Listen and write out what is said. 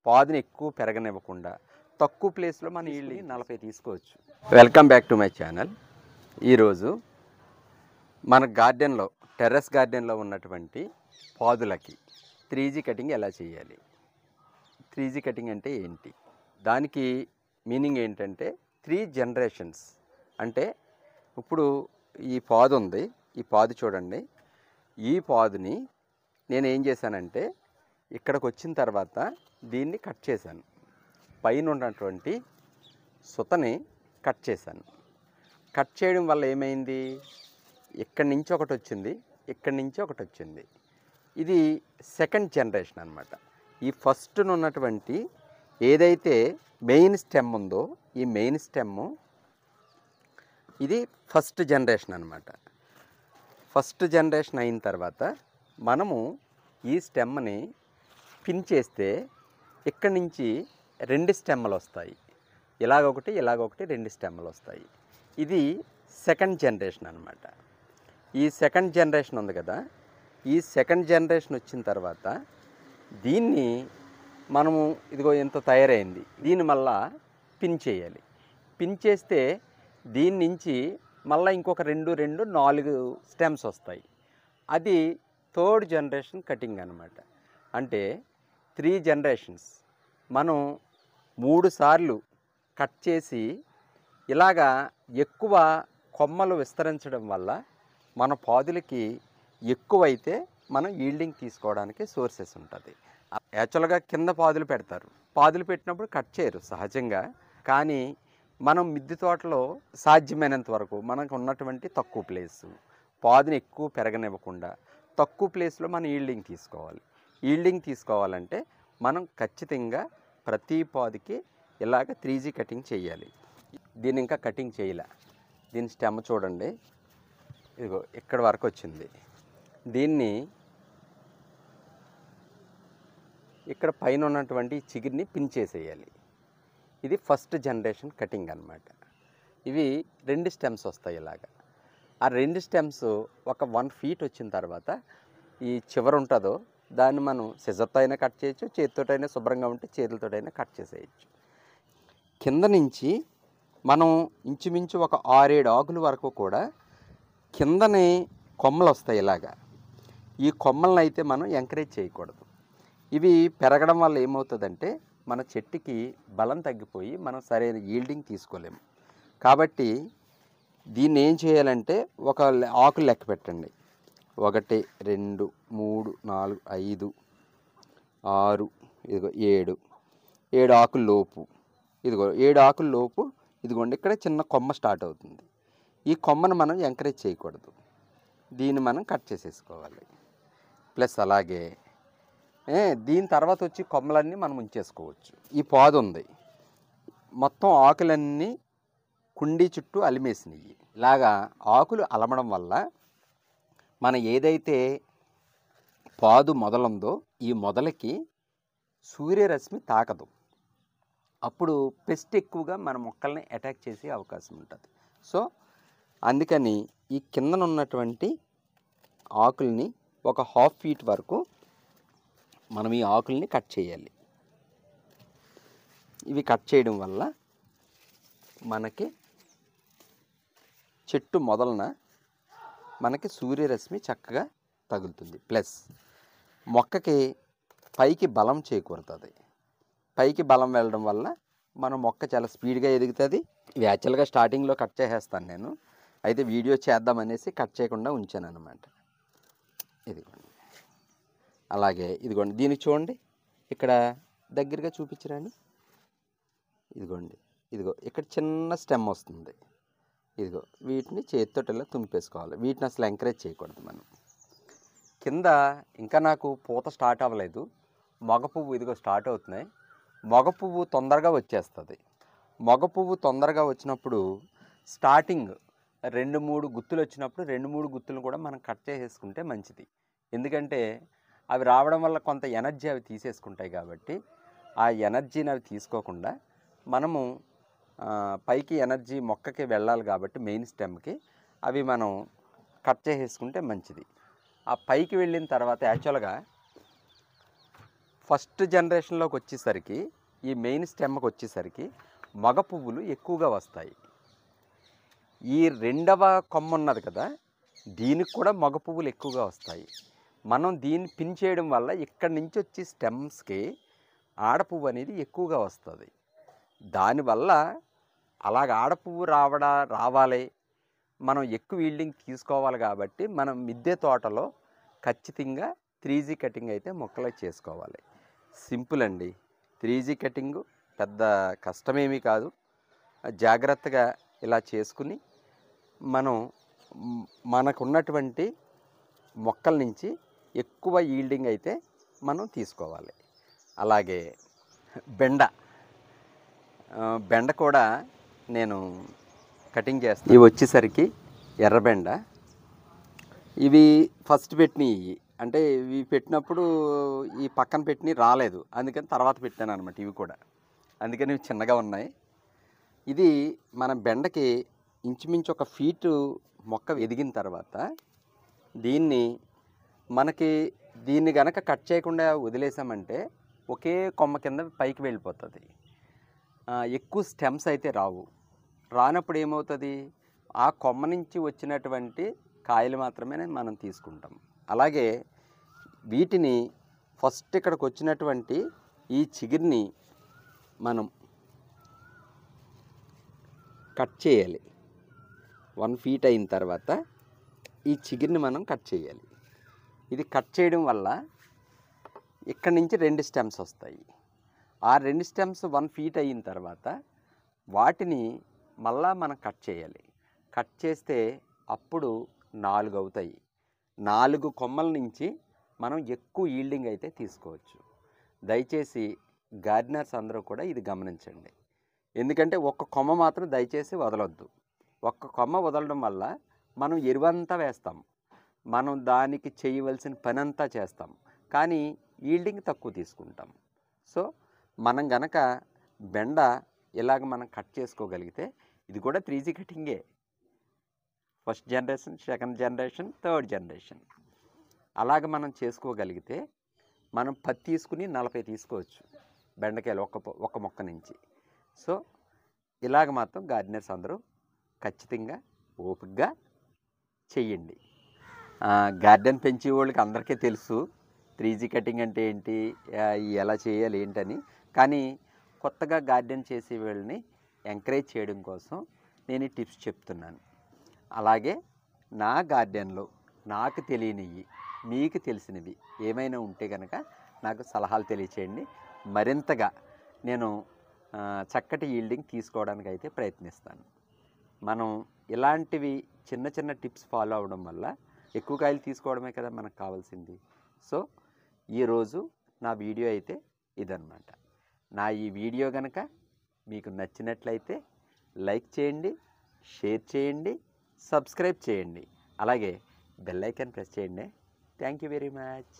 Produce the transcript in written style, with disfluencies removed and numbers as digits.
పాదుని ఎక్కువ పెరగనివ్వకుండా తక్కువ ప్లేస్లో మన ఈల్ని 40 తీసుకోవచ్చు. Welcome back to my channel. ఈరోజు మన గార్డెన్లో టెర్రస్ గార్డెన్లో ఉన్నటువంటి పాదులకి 3G కటింగ్ ఎలా చేయాలి? 3G కటింగ్ అంటే ఏంటి? దానికి మీనింగ్ ఏంటంటే 3 జనరేషన్స్. అంటే ఇప్పుడు ఈ పాదు ఉంది, ఈ పాదు చూడండి. ఈ పాదుని నేను ఏం చేశానంటే ఇక్కడికి వచ్చిన తర్వాత దీన్ని కట్ చేశాను. పైన ఉన్నటువంటి సుతని కట్ చేశాను. కట్ చేయడం వల్ల ఏమైంది, ఇక్కడి నుంచి ఒకటి వచ్చింది, ఇక్కడి నుంచి ఒకటి వచ్చింది. ఇది సెకండ్ జనరేషన్ అన్నమాట. ఈ ఫస్ట్ ఉన్నటువంటి ఏదైతే మెయిన్ స్టెమ్ ఉందో ఈ మెయిన్ స్టెమ్ ఇది ఫస్ట్ జనరేషన్ అన్నమాట. ఫస్ట్ జనరేషన్ అయిన తర్వాత మనము ఈ స్టెమ్ని పిన్ చేస్తే ఇక్కడి నుంచి 2 స్టెమ్లు వస్తాయి. ఇలాగొకటి ఇలాగొకటి 2 స్టెమ్లు వస్తాయి. ఇది సెకండ్ జనరేషన్ అన్నమాట. ఈ సెకండ్ జనరేషన్ ఉంది కదా, ఈ సెకండ్ జనరేషన్ వచ్చిన తర్వాత దీన్ని మనము ఇదిగో ఎంత తయారైంది, దీన్ని మళ్ళా పిన్ చేయాలి. పిన్ చేస్తే దీని నుంచి మళ్ళీ ఇంకొక 4 స్టెమ్స్ వస్తాయి. అది థర్డ్ జనరేషన్ కటింగ్ అన్నమాట. అంటే 3 జనరేషన్స్ మనం 3 సార్లు కట్ చేసి ఇలాగా ఎక్కువ కొమ్మలు విస్తరించడం వల్ల మన పాదులకి ఎక్కువైతే మనం ఈల్డింగ్ తీసుకోవడానికి సోర్సెస్ ఉంటుంది. యాక్చువల్గా కింద పాదులు పెడతారు, పాదులు పెట్టినప్పుడు కట్ చేయరు సహజంగా. కానీ మనం మిద్దె తోటలో సాధ్యమైనంత వరకు మనకు ఉన్నటువంటి తక్కువ ప్లేసు, పాదుని ఎక్కువ పెరగనివ్వకుండా తక్కువ ప్లేస్లో మనం ఈల్డింగ్ తీసుకోవాలి. ఈల్డింగ్ తీసుకోవాలంటే మనం ఖచ్చితంగా ప్రతి పాదుకి ఇలాగ 3G కటింగ్ చేయాలి. దీన్ని ఇంకా కటింగ్ చేయలే. దీని స్టెమ్ చూడండి, ఇదిగో ఇక్కడ వరకు వచ్చింది. దీన్ని ఇక్కడ పైన ఉన్నటువంటి చిగురిని పిన్ చేసేయాలి. ఇది ఫస్ట్ జనరేషన్ కటింగ్ అన్నమాట. ఇవి 2 స్టెమ్స్ వస్తాయి ఇలాగా. ఆ 2 స్టెమ్స్ ఒక 1 ఫీట్ వచ్చిన తర్వాత ఈ చివర ఉంటుందో దాన్ని మనం సిజర్తో అయినా కట్ చేయొచ్చు, చేతితోటైనా శుభ్రంగా ఉంటే చేతులతోటైనా కట్ చేసేయచ్చు. కింద నుంచి మనం ఇంచుమించు ఒక 6-7 ఆకుల వరకు కూడా కిందనే కొమ్మలు వస్తాయి ఇలాగా. ఈ కొమ్మలను అయితే మనం ఎంకరేజ్ చేయకూడదు. ఇవి పెరగడం వల్ల ఏమవుతుందంటే మన చెట్టుకి బలం తగ్గిపోయి మనం సరైన ఈల్డింగ్ తీసుకోలేము. కాబట్టి దీన్ని ఏం చేయాలంటే ఒక ఆకులు లెక్క పెట్టండి. 1 2 3 4 5 6 ఇదిగో 7 ఆకుల లోపు, ఇదిగో 7 ఆకుల లోపు ఇదిగోండి ఇక్కడ చిన్న కొమ్మ స్టార్ట్ అవుతుంది. ఈ కొమ్మను మనం ఎంకరేజ్ చేయకూడదు, దీన్ని మనం కట్ చేసేసుకోవాలి. ప్లస్ అలాగే దీని తర్వాత వచ్చి కొమ్మలన్నీ మనం ఉంచేసుకోవచ్చు. ఈ పాదు ఉంది, మొత్తం ఆకులన్నీ కుండీ చుట్టూ అలిమేసినాయి. ఇలాగా ఆకులు అలమడం వల్ల మన ఏదైతే పాదు మొదలుందో ఈ మొదలకి సూర్యరశ్మి తాకదు. అప్పుడు పెస్ట్ ఎక్కువగా మన మొక్కల్ని అటాక్ చేసే అవకాశం ఉంటుంది. సో అందుకని ఈ కిందన ఉన్నటువంటి ఆకుల్ని ఒక 1/2 ఫీట్ వరకు మనం ఈ ఆకుల్ని కట్ చేయాలి. ఇవి కట్ చేయడం వల్ల మనకి చెట్టు మొదలన మనకి సూర్యరశ్మి చక్కగా తగులుతుంది. ప్లస్ మొక్కకి పైకి బలం చేకూరుతుంది. పైకి బలం వెళ్ళడం వల్ల మన మొక్క చాలా స్పీడ్గా ఎదుగుతుంది. ఇవి యాక్చువల్గా స్టార్టింగ్లో కట్ చేసేస్తాను నేను, అయితే వీడియో చేద్దామనేసి కట్ చేయకుండా ఉంచాను అన్నమాట. ఇదిగోండి అలాగే ఇదిగోండి దీనికి చూడండి, ఇక్కడ దగ్గరగా చూపించరండి. ఇదిగోండి ఇదిగో ఇక్కడ చిన్న స్టెమ్ వస్తుంది. ఇదిగో వీటిని చేతితో ఇలా తుంపేసుకోవాలి. వీటిని అసలు ఎంకరేజ్ చేయకూడదు మనం. కింద ఇంకా నాకు పూత స్టార్ట్ అవ్వలేదు, మగ పువ్వు ఇదిగో స్టార్ట్ అవుతున్నాయి. మగ పువ్వు తొందరగా వచ్చేస్తుంది. మగ పువ్వు తొందరగా వచ్చినప్పుడు స్టార్టింగ్ 2-3 గుత్తులు వచ్చినప్పుడు 2-3 గుత్తులు కూడా మనం కట్ చేసేసుకుంటే మంచిది. ఎందుకంటే అవి రావడం వల్ల కొంత ఎనర్జీ అవి తీసేసుకుంటాయి. కాబట్టి ఆ ఎనర్జీని అవి తీసుకోకుండా మనము పైకి ఎనర్జీ మొక్కకి వెళ్ళాలి కాబట్టి మెయిన్ స్టెమ్కి అవి మనం కట్ చేసేసుకుంటే మంచిది. ఆ పైకి వెళ్ళిన తర్వాత యాక్చువల్గా ఫస్ట్ జనరేషన్లోకి వచ్చేసరికి ఈ మెయిన్ స్టెమ్కి వచ్చేసరికి మగ పువ్వులు ఎక్కువగా వస్తాయి. ఈ రెండవ కొమ్మ ఉన్నది కదా, దీనికి కూడా మగ పువ్వులు ఎక్కువగా వస్తాయి. మనం దీన్ని పిన్ చేయడం వల్ల ఇక్కడి నుంచి వచ్చి స్టెమ్స్కి ఆడపువ్వు అనేది ఎక్కువగా వస్తుంది. దానివల్ల అలాగ ఆడపువ్వు రావాలి, మనం ఎక్కువ ఈల్డింగ్ తీసుకోవాలి కాబట్టి మనం మిద్దె తోటలో ఖచ్చితంగా 3G కటింగ్ అయితే మొక్కలకు చేసుకోవాలి. సింపుల్ అండి. 3G కటింగు పెద్ద కష్టమేమీ కాదు. జాగ్రత్తగా ఇలా చేసుకుని మనం మనకున్నటువంటి మొక్కల నుంచి ఎక్కువ ఈల్డింగ్ అయితే మనం తీసుకోవాలి. అలాగే బెండ కూడా నేను కటింగ్ చేస్తాను. ఇవి వచ్చేసరికి ఎర్రబెండ. ఇవి ఫస్ట్ పెట్టినవి, అంటే ఇవి పెట్టినప్పుడు ఈ పక్కన పెట్టినవి రాలేదు, అందుకని తర్వాత పెట్టాను అనమాట. ఇవి కూడా అందుకని ఇవి చిన్నగా ఉన్నాయి. ఇది మన బెండకి ఇంచుమించు 1 ఫీటు మొక్క ఎదిగిన తర్వాత దీన్ని గనక కట్ చేయకుండా వదిలేసామంటే ఒకే కొమ్మ కింద పైకి వెళ్ళిపోతుంది. ఎక్కువ స్టెమ్స్ అయితే రానప్పుడు ఏమవుతుంది, ఆ కొమ్మ నుంచి వచ్చినటువంటి కాయలు మాత్రమే మనం తీసుకుంటాం. అలాగే వీటిని ఫస్ట్ ఇక్కడికి వచ్చినటువంటి ఈ చిగురిని మనం కట్ చేయాలి. 1 ఫీట్ అయిన తర్వాత ఈ చిగురిని మనం కట్ చేయాలి. ఇది కట్ చేయడం వల్ల ఇక్కడి నుంచి 2 స్టెమ్స్ వస్తాయి. ఆ 2 స్టెమ్స్ 1 ఫీట్ అయిన తర్వాత వాటిని మళ్ళా మనం కట్ చేయాలి. కట్ చేస్తే అప్పుడు 4 అవుతాయి. 4 కొమ్మల నుంచి మనం ఎక్కువ ఈల్డింగ్ అయితే తీసుకోవచ్చు. దయచేసి గార్డెనర్స్ అందరూ కూడా ఇది గమనించండి. ఎందుకంటే ఒక్క కొమ్మ మాత్రం దయచేసి వదలొద్దు. ఒక్క కొమ్మ వదలడం వల్ల మనం ఎరువంతా వేస్తాం, మనం దానికి చేయవలసిన పని అంతా చేస్తాం, కానీ ఈల్డింగ్ తక్కువ తీసుకుంటాం. సో మనం గనక బెండ ఇలాగ మనం కట్ చేసుకోగలిగితే, ఇది కూడా 3G కటింగే. First generation, second generation, third generation అలాగ మనం చేసుకోగలిగితే మనం 10 తీసుకుని 40 తీసుకోవచ్చు బెండకాయలు ఒక్క మొక్క నుంచి. సో ఇలాగ మాత్రం గార్డెనర్స్ అందరూ ఖచ్చితంగా ఓపికగా చెయ్యండి. గార్డెన్ పెంచే వాళ్ళకి అందరికీ తెలుసు 3G కటింగ్ అంటే ఏంటి, ఎలా చేయాలి ఏంటని. కానీ కొత్తగా గార్డెన్ చేసే వాళ్ళని ఎంకరేజ్ చేయడం కోసం నేను ఈ టిప్స్ చెప్తున్నాను. అలాగే నా గార్డెన్లో నాకు తెలియనివి, మీకు తెలిసినవి ఏమైనా ఉంటే కనుక నాకు సలహాలు తెలియచేయండి. మరింతగా నేను చక్కటి ఈల్డింగ్ తీసుకోవడానికి అయితే ప్రయత్నిస్తాను. మనం ఇలాంటివి చిన్న చిన్న టిప్స్ ఫాలో అవడం వల్ల ఎక్కువ కాయలు తీసుకోవడమే కదా మనకు కావాల్సింది. సో ఈరోజు నా వీడియో అయితే ఇదన్నమాట. నా ఈ వీడియో కనుక మీకు నచ్చినట్లయితే లైక్ చేయండి, షేర్ చేయండి, సబ్స్క్రైబ్ చేయండి, అలాగే బెల్ ఐకాన్ ప్రెస్ చేయండి. Thank you very much.